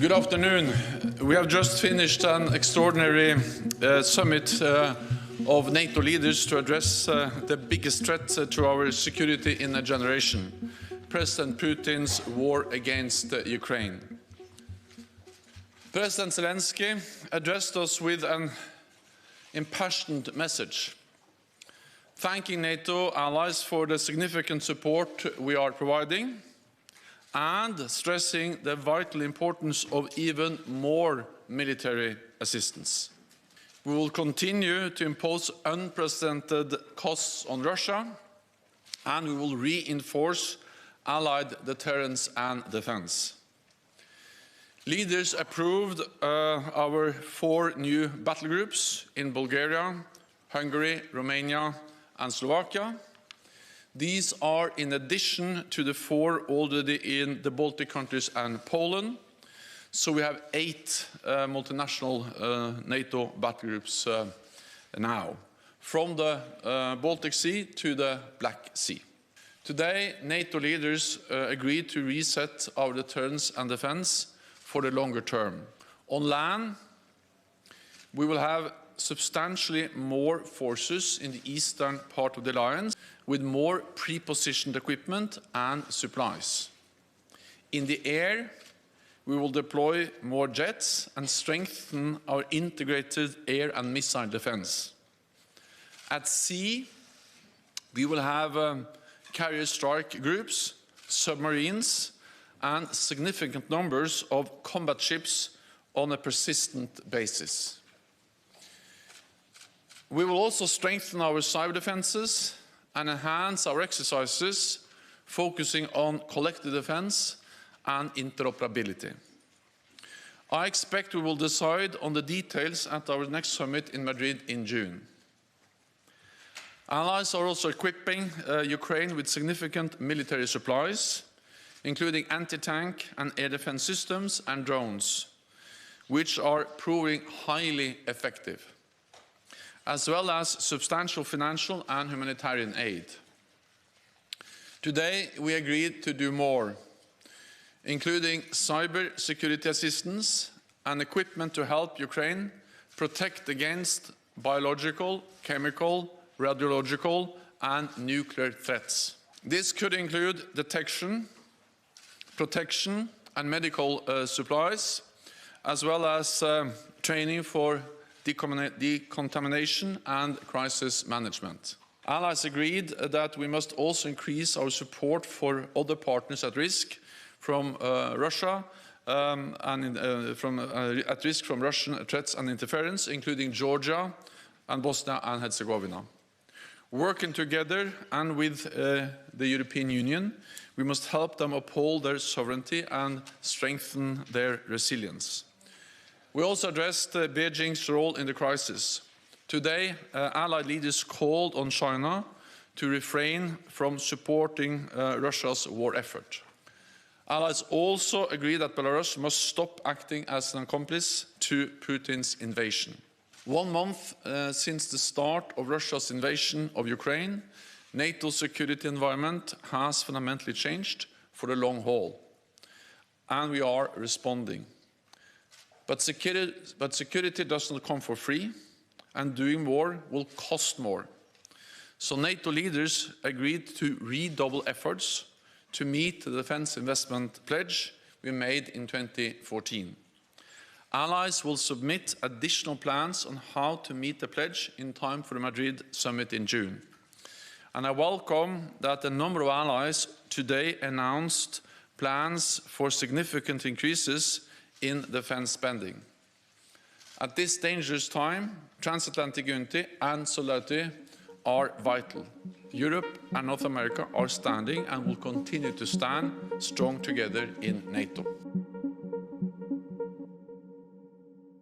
Good afternoon. We have just finished an extraordinary summit of NATO leaders to address the biggest threat to our security in a generation, President Putin's war against Ukraine. President Zelensky addressed us with an impassioned message, thanking NATO allies for the significant support we are providing, and stressing the vital importance of even more military assistance. We will continue to impose unprecedented costs on Russia, and we will reinforce allied deterrence and defense. Leaders approved our 4 new battle groups in Bulgaria, Hungary, Romania, and Slovakia. These are in addition to the 4 already in the Baltic countries and Poland. So we have 8 multinational NATO battle groups now, from the Baltic Sea to the Black Sea. Today, NATO leaders agreed to reset our deterrence and defense for the longer term. On land, we will have substantially more forces in the eastern part of the alliance, with more pre-positioned equipment and supplies. In the air, we will deploy more jets and strengthen our integrated air and missile defense. At sea, we will have carrier strike groups, submarines, and significant numbers of combat ships on a persistent basis. We will also strengthen our cyber defenses and enhance our exercises, focusing on collective defense and interoperability. I expect we will decide on the details at our next summit in Madrid in June. Allies are also equipping Ukraine with significant military supplies, including anti-tank and air defense systems and drones, which are proving highly effective, as well as substantial financial and humanitarian aid. Today, we agreed to do more, including cyber security assistance and equipment to help Ukraine protect against biological, chemical, radiological, and nuclear threats. This could include detection, protection, and medical supplies, as well as training for decontamination and crisis management. Allies agreed that we must also increase our support for other partners at risk from Russia at risk from Russian threats and interference, including Georgia and Bosnia and Herzegovina. Working together and with the European Union, we must help them uphold their sovereignty and strengthen their resilience. We also addressed Beijing's role in the crisis. Today, Allied leaders called on China to refrain from supporting Russia's war effort. Allies also agreed that Belarus must stop acting as an accomplice to Putin's invasion. 1 month since the start of Russia's invasion of Ukraine, NATO's security environment has fundamentally changed for the long haul, and we are responding. But security does not come for free, and doing more will cost more. So NATO leaders agreed to redouble efforts to meet the defense investment pledge we made in 2014. Allies will submit additional plans on how to meet the pledge in time for the Madrid summit in June. And I welcome that a number of allies today announced plans for significant increases in defense spending. At this dangerous time, transatlantic unity and solidarity are vital. Europe and North America are standing and will continue to stand strong together in NATO.